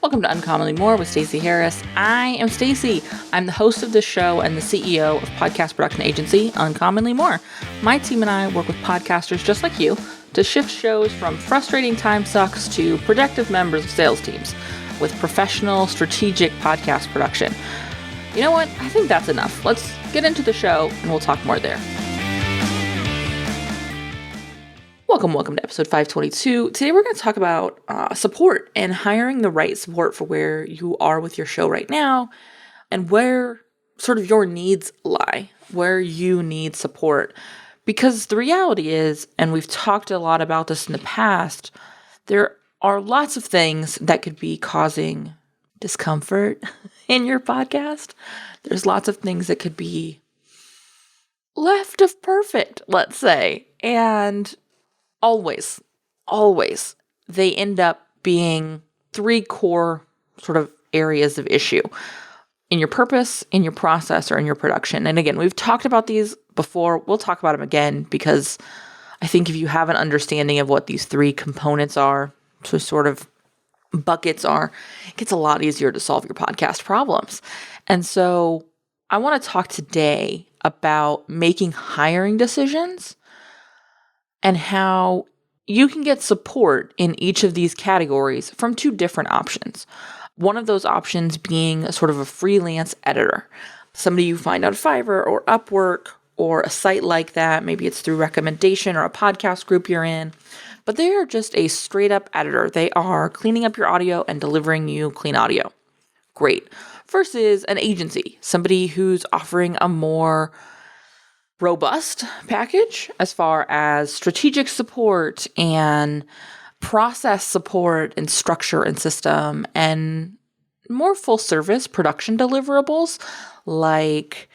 Welcome to Uncommonly More with Stacey Harris. I am Stacey. I'm the host of this show and the CEO of podcast production agency Uncommonly More. My team and I work with podcasters just like you to shift shows from frustrating time sucks to productive members of sales teams with professional, strategic podcast production. You know what? I think that's enough. Let's get into the show and we'll talk more there. Welcome to episode 522. Today we're going to talk about support and hiring the right support for where you are with your show right now and where sort of your needs lie, where you need support. Because the reality is, and we've talked a lot about this in the past, there are lots of things that could be causing discomfort in your podcast. There's lots of things that could be left of perfect, let's say. And always, they end up being three core sort of areas of issue in your purpose, in your process, or in your production. And again, we've talked about these before. We'll talk about them again because I think if you have an understanding of what these three components are, so sort of buckets are, it gets a lot easier to solve your podcast problems. And so I want to talk today about making hiring decisions and how you can get support in each of these categories from two different options. One of those options being a sort of a freelance editor, somebody you find on Fiverr or Upwork or a site like that. Maybe it's through recommendation or a podcast group you're in, but they are just a straight up editor. They are cleaning up your audio and delivering you clean audio. Great. Versus an agency, somebody who's offering a more robust package as far as strategic support and process support and structure and system and more full service production deliverables like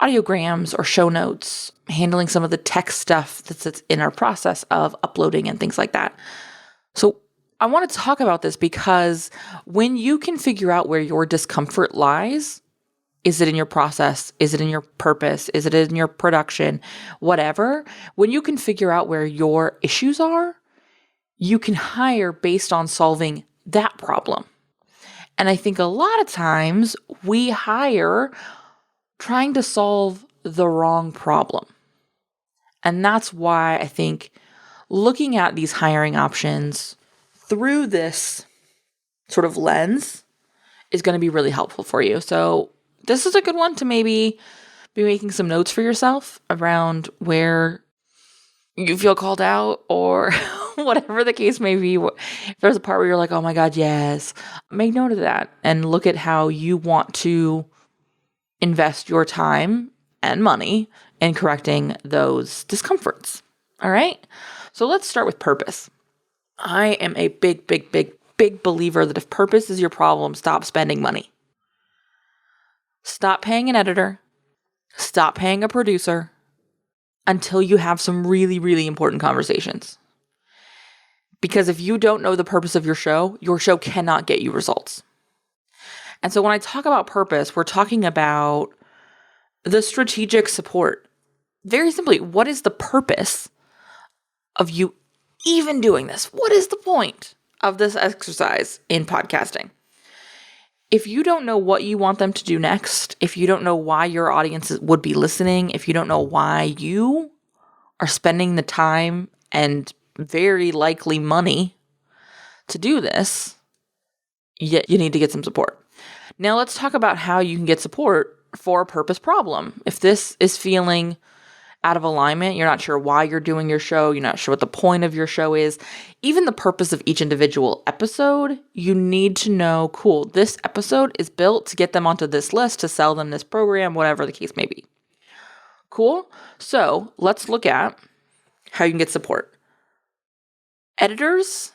audiograms or show notes, handling some of the tech stuff that's in our process of uploading and things like that. So I want to talk about this because when you can figure out where your discomfort lies, is it in your process? Is it in your purpose? Is it in your production? Whatever. When you can figure out where your issues are, you can hire based on solving that problem. And I think a lot of times we hire trying to solve the wrong problem. And that's why I think looking at these hiring options through this sort of lens is going to be really helpful for you. So this is a good one to maybe be making some notes for yourself around where you feel called out or whatever the case may be. If there's a part where you're like, oh my God, yes, make note of that and look at how you want to invest your time and money in correcting those discomforts. All right. So let's start with purpose. I am a big believer that if purpose is your problem, stop spending money. Stop paying an editor, stop paying a producer until you have some really important conversations. Because if you don't know the purpose of your show cannot get you results. And so when I talk about purpose, we're talking about the strategic support. Very simply, what is the purpose of you even doing this? What is the point of this exercise in podcasting? If you don't know what you want them to do next, if you don't know why your audience would be listening, if you don't know why you are spending the time and very likely money to do this, you need to get some support. Now let's talk about how you can get support for a purpose problem. If this is feeling out of alignment, you're not sure why you're doing your show, you're not sure what the point of your show is, even the purpose of each individual episode, you need to know, cool, this episode is built to get them onto this list, to sell them this program, whatever the case may be. Cool? So let's look at how you can get support. Editors,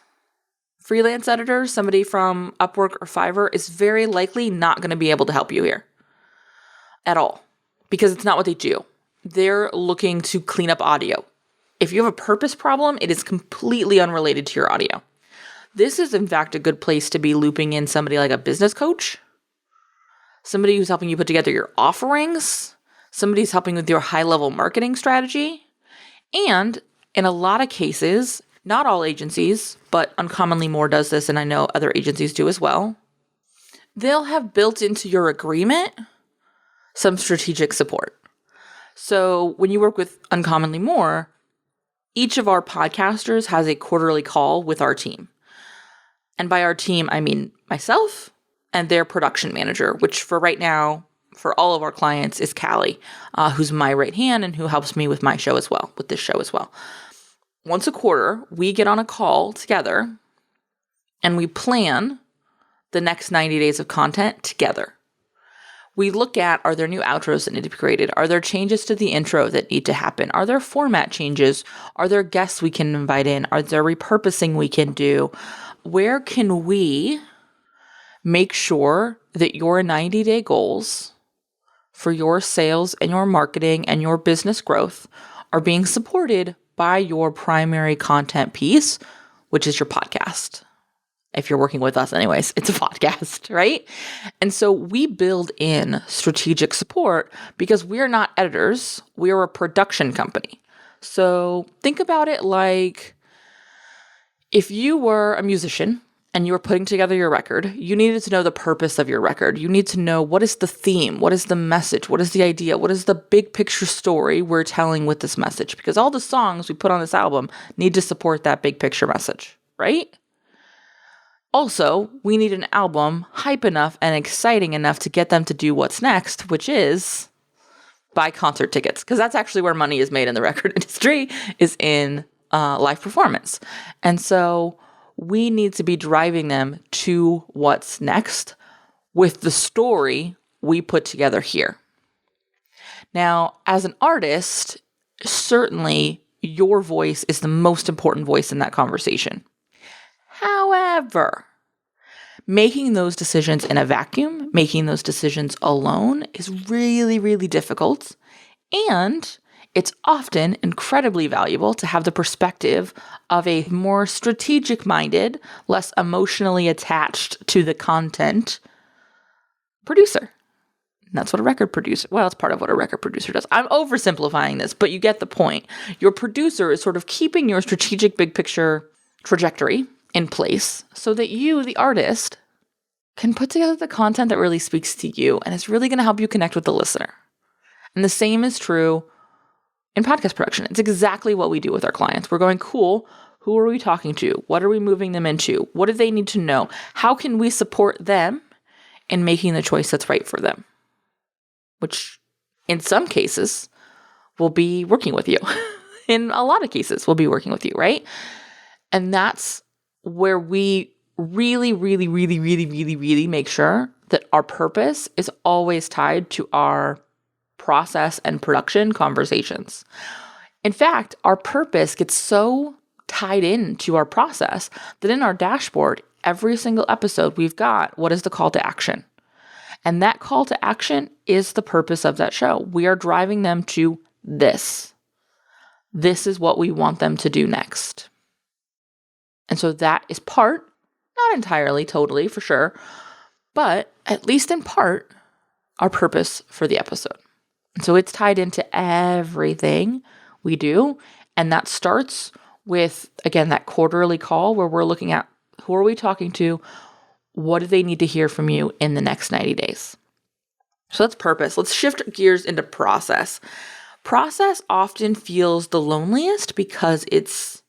freelance editors, somebody from Upwork or Fiverr is very likely not going to be able to help you here at all because it's not what they do. They're looking to clean up audio. If you have a purpose problem, it is completely unrelated to your audio. This is, in fact, a good place to be looping in somebody like a business coach, somebody who's helping you put together your offerings, somebody who's helping with your high-level marketing strategy, and in a lot of cases, Not all agencies, but Uncommonly More does this, and I know other agencies do as well. They'll have built into your agreement some strategic support. So when you work with Uncommonly More, each of our podcasters has a quarterly call with our team. And by our team, I mean myself and their production manager, which for right now, for all of our clients, is Callie, who's my right hand and who helps me with my show as well, with this show as well. Once a quarter, we get on a call together and we plan the next 90 days of content together. We look at, are there new outros that need to be created? Are there changes to the intro that need to happen? Are there format changes? Are there guests we can invite in? Are there repurposing we can do? Where can we make sure that your 90-day goals for your sales and your marketing and your business growth are being supported by your primary content piece, which is your podcast? If you're working with us anyways, it's a podcast, right? And so we build in strategic support because we're not editors, we're a production company. So think about it like if you were a musician and you were putting together your record, you needed to know the purpose of your record. You need to know what is the theme, what is the message, what is the idea, what is the big picture story we're telling with this message? Because all the songs we put on this album need to support that big picture message, right? Also, we need an album hype enough and exciting enough to get them to do what's next, which is buy concert tickets. Because that's actually where money is made in the record industry, is in live performance. And so we need to be driving them to what's next with the story we put together here. Now, as an artist, certainly your voice is the most important voice in that conversation. However, making those decisions in a vacuum, making those decisions alone is really, really difficult. And it's often incredibly valuable to have the perspective of a more strategic-minded, less emotionally attached to the content producer. And that's what a record producer, well, it's part of what a record producer does. I'm oversimplifying this, but you get the point. Your producer is sort of keeping your strategic big picture trajectory in place so that you, the artist, can put together the content that really speaks to you and is really going to help you connect with the listener. And the same is true in podcast production. It's exactly what we do with our clients. We're going, cool, who are we talking to? What are we moving them into? What do they need to know? How can we support them in making the choice that's right for them? Which in some cases will be working with you. In a lot of cases, we'll be working with you, right? And that's where we really, really, really, really, really, really make sure that our purpose is always tied to our process and production conversations. In fact, our purpose gets so tied into our process that in our dashboard, every single episode we've got, what is the call to action? And that call to action is the purpose of that show. We are driving them to this. This is what we want them to do next. And so that is part, not entirely, totally, for sure, but at least in part, our purpose for the episode. And so it's tied into everything we do. And that starts with, again, that quarterly call where we're looking at who are we talking to? What do they need to hear from you in the next 90 days? So that's purpose. Let's shift gears into process. Process often feels the loneliest because it's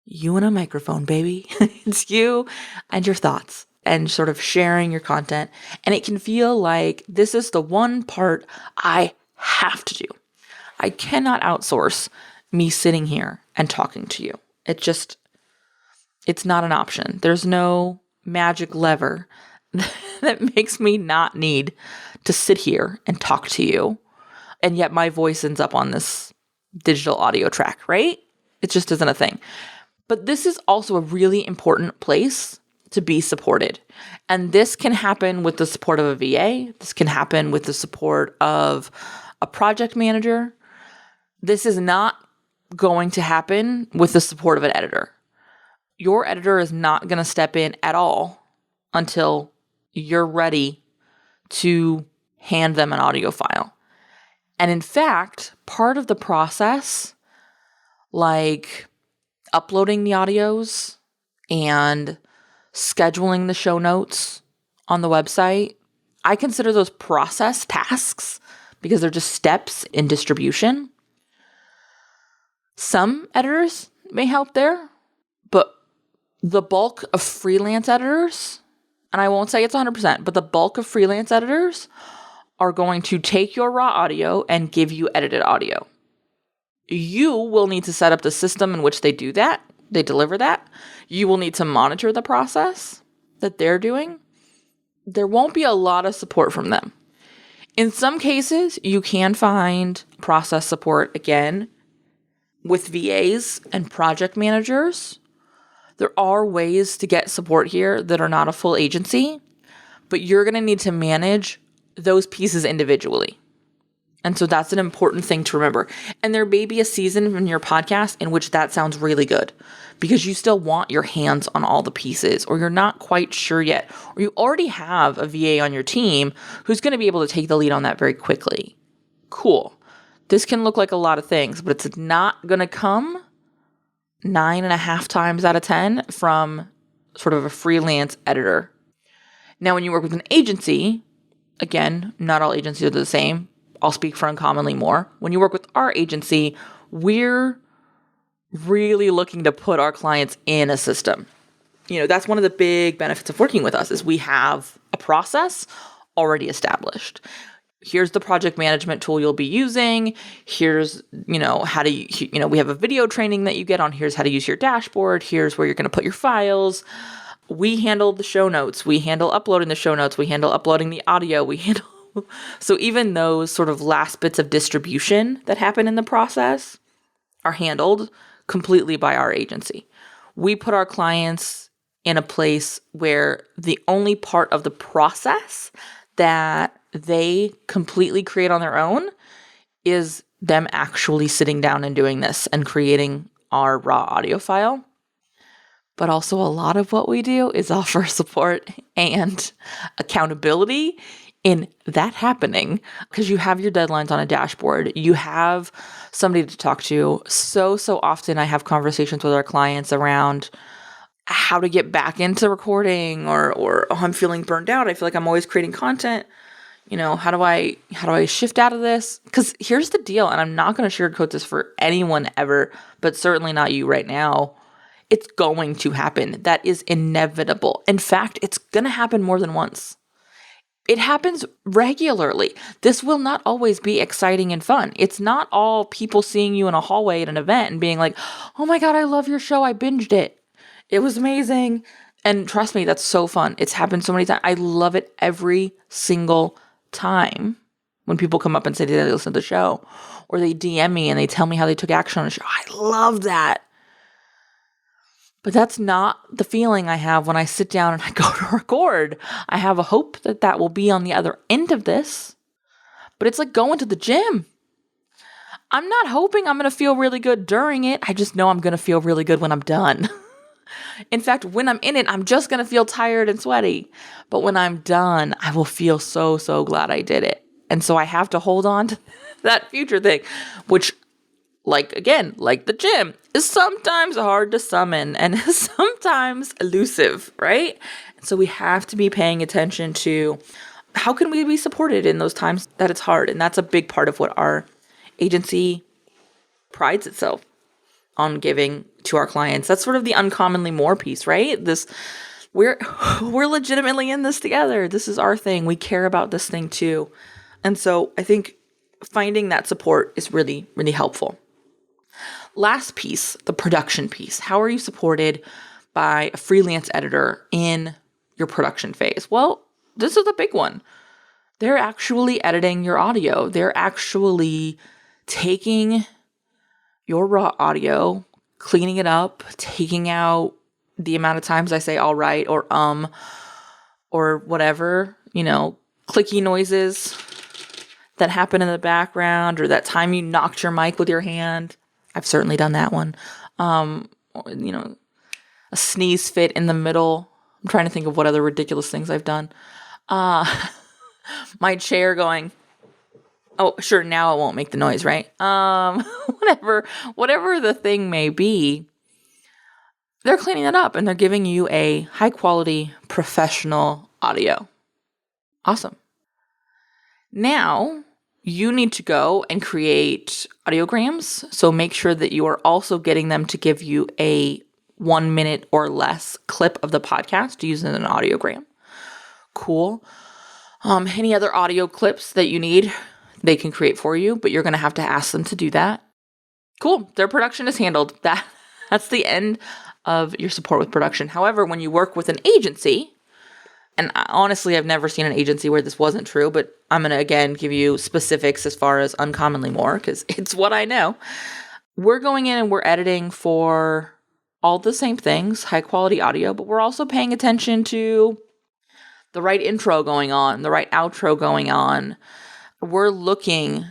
you and a microphone, baby. It's you and your thoughts and sort of sharing your content. And it can feel like this is the one part I have to do. I cannot outsource me sitting here and talking to you. It's not an option. There's no magic lever that makes me not need to sit here and talk to you. And yet my voice ends up on this digital audio track, right? It just isn't a thing. But this is also a really important place to be supported. And this can happen with the support of a VA. This can happen with the support of a project manager. This is not going to happen with the support of an editor. Your editor is not going to step in at all until you're ready to hand them an audio file. And in fact, part of the process, like uploading the audios and scheduling the show notes on the website. I consider those process tasks because they're just steps in distribution. Some editors may help there, but the bulk of freelance editors, and I won't say it's 100%, but the bulk of freelance editors are going to take your raw audio and give you edited audio. You will need to set up the system in which they do that. They deliver that. You will need to monitor the process that they're doing. There won't be a lot of support from them. In some cases, you can find process support again with VAs and project managers. There are ways to get support here that are not a full agency, but you're going to need to manage those pieces individually. And so that's an important thing to remember. And there may be a season in your podcast in which that sounds really good because you still want your hands on all the pieces, or you're not quite sure yet, or you already have a VA on your team who's going to be able to take the lead on that very quickly. Cool. This can look like a lot of things, but it's not going to come 9.5 times out of 10 from sort of a freelance editor. Now, when you work with an agency, again, not all agencies are the same. I'll speak for Uncommonly More. When you work with our agency, we're really looking to put our clients in a system. That's one of the big benefits of working with us is we have a process already established. Here's the project management tool you'll be using. Here's, how to, we have a video training that you get on. Here's how to use your dashboard. Here's where you're going to put your files. We handle the show notes. We handle uploading the show notes. We handle uploading the audio. So even those sort of last bits of distribution that happen in the process are handled completely by our agency. We put our clients in a place where the only part of the process that they completely create on their own is them actually sitting down and doing this and creating our raw audio file. But also a lot of what we do is offer support and accountability in that happening, because you have your deadlines on a dashboard. You have somebody to talk to. So often I have conversations with our clients around how to get back into recording or I'm feeling burned out. I feel like I'm always creating content. How do I shift out of this? Because here's the deal, and I'm not going to sugarcoat this for anyone ever, but certainly not you right now. It's going to happen. That is inevitable. In fact, it's going to happen more than once. It happens regularly. This will not always be exciting and fun. It's not all people seeing you in a hallway at an event and being like, oh my God, I love your show. I binged it. It was amazing. And trust me, that's so fun. It's happened so many times. I love it every single time when people come up and say they listen to the show, or they DM me and they tell me how they took action on a show. I love that. But that's not the feeling I have when I sit down and I go to record. I have a hope that will be on the other end of this, but it's like going to the gym. I'm not hoping I'm going to feel really good during it. I just know I'm going to feel really good when I'm done. In fact, when I'm in it, I'm just going to feel tired and sweaty. But when I'm done, I will feel so glad I did it. And so I have to hold on to that future thing, which, like the gym, is sometimes hard to summon and is sometimes elusive, right? So we have to be paying attention to how can we be supported in those times that it's hard. And that's a big part of what our agency prides itself on giving to our clients. That's sort of the Uncommonly More piece, right? We're legitimately in this together. This is our thing. We care about this thing too. And so I think finding that support is really, really helpful. Last piece, the production piece. How are you supported by a freelance editor in your production phase? Well, this is a big one. They're actually editing your audio. They're actually taking your raw audio, cleaning it up, taking out the amount of times I say all right or whatever, clicky noises that happen in the background, or that time you knocked your mic with your hand. I've certainly done that one. A sneeze fit in the middle. I'm trying to think of what other ridiculous things I've done. My chair going, oh, sure, now it won't make the noise, right? Whatever the thing may be, they're cleaning that up and they're giving you a high quality professional audio. Awesome. Now you need to go and create audiograms. So make sure that you are also getting them to give you a 1 minute or less clip of the podcast using an audiogram. Cool. Any other audio clips that you need, they can create for you, but you're going to have to ask them to do that. Cool. Their production is handled. That's the end of your support with production. However, when you work with an agency, and honestly, I've never seen an agency where this wasn't true, but I'm going to, again, give you specifics as far as uncommonly more, because it's what I know. We're going in and we're editing for all the same things, high quality audio, but we're also paying attention to the right intro going on, the right outro going on. We're looking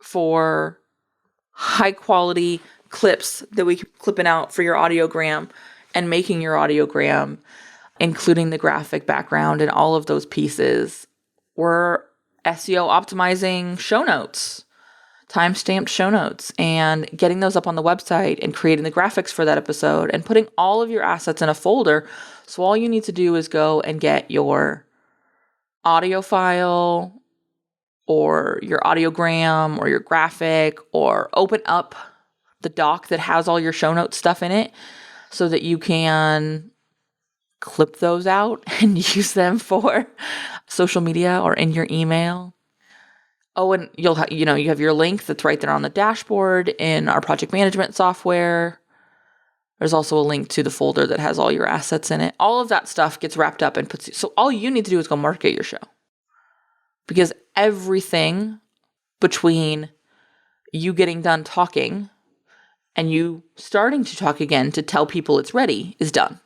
for high quality clips that we keep clipping out for your audiogram and making your audiogram, including the graphic background and all of those pieces. We're SEO optimizing show notes, time-stamped show notes, and getting those up on the website and creating the graphics for that episode and putting all of your assets in a folder. So all you need to do is go and get your audio file or your audiogram or your graphic, or open up the doc that has all your show notes stuff in it so that you can clip those out and use them for social media or in your email. Oh, and you have your link that's right there on the dashboard in our project management software. There's also a link to the folder that has all your assets in it. All of that stuff gets wrapped up and so all you need to do is go market your show. Because everything between you getting done talking and you starting to talk again to tell people it's ready is done.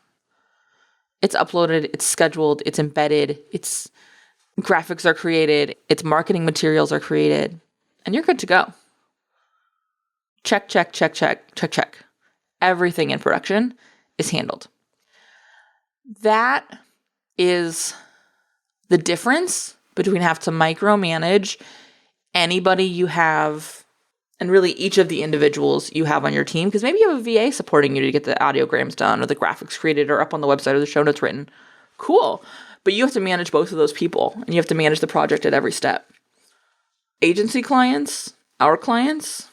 It's uploaded, it's scheduled, it's embedded, its graphics are created, its marketing materials are created, and you're good to go. Check, check, check, check, check, check. Everything in production is handled. That is the difference between have to micromanage anybody you have, and really each of the individuals you have on your team, because maybe you have a VA supporting you to get the audiograms done or the graphics created or up on the website or the show notes written. Cool. But you have to manage both of those people, and you have to manage the project at every step. Agency clients, our clients,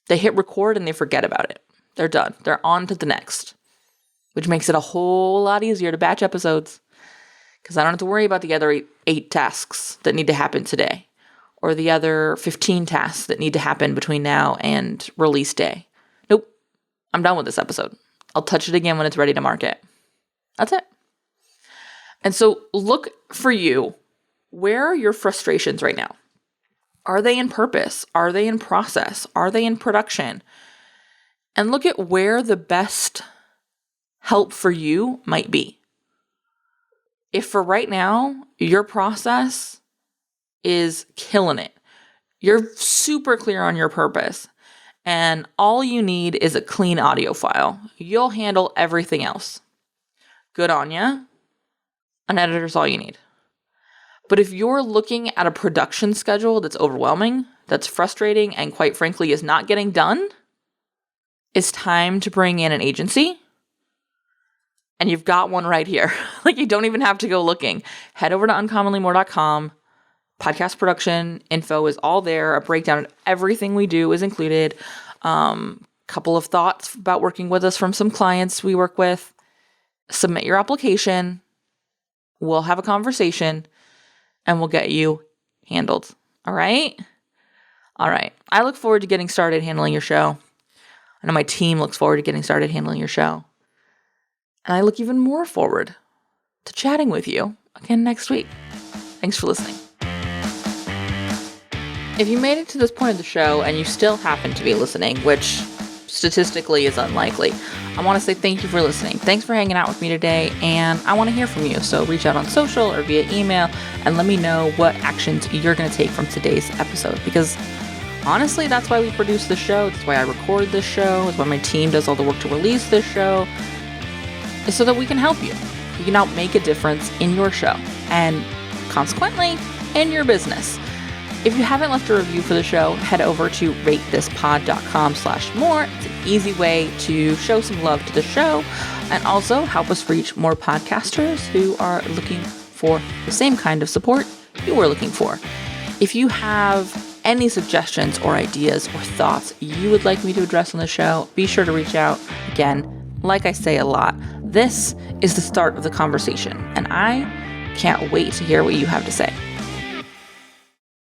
they hit record and they forget about it. They're done. They're on to the next, which makes it a whole lot easier to batch episodes because I don't have to worry about the other eight tasks that need to happen today or the other 15 tasks that need to happen between now and release day. Nope. I'm done with this episode. I'll touch it again when it's ready to market. That's it. And so look for you. Where are your frustrations right now? Are they in purpose? Are they in process? Are they in production? And look at where the best help for you might be. If for right now, your process is killing it, you're super clear on your purpose, and all you need is a clean audio file, you'll handle everything else. Good on ya. An editor's all you need. But if you're looking at a production schedule that's overwhelming, that's frustrating, and quite frankly is not getting done, it's time to bring in an agency. And you've got one right here. Like, you don't even have to go looking. Head over to uncommonlymore.com. Podcast production info is all there. A breakdown of everything we do is included. Couple of thoughts about working with us from some clients we work with. Submit your application. We'll have a conversation and we'll get you handled. All right? All right. I look forward to getting started handling your show. I know my team looks forward to getting started handling your show. And I look even more forward to chatting with you again next week. Thanks for listening. If you made it to this point of the show and you still happen to be listening, which statistically is unlikely, I want to say thank you for listening. Thanks for hanging out with me today, and I want to hear from you. So reach out on social or via email and let me know what actions you're going to take from today's episode, because honestly, that's why we produce this show. That's why I record this show. It's why my team does all the work to release this show. Is so that we can help you. You can help make a difference in your show and consequently in your business. If you haven't left a review for the show, head over to ratethispod.com/more. It's an easy way to show some love to the show and also help us reach more podcasters who are looking for the same kind of support you were looking for. If you have any suggestions or ideas or thoughts you would like me to address on the show, be sure to reach out. Again, like I say a lot, this is the start of the conversation, and I can't wait to hear what you have to say.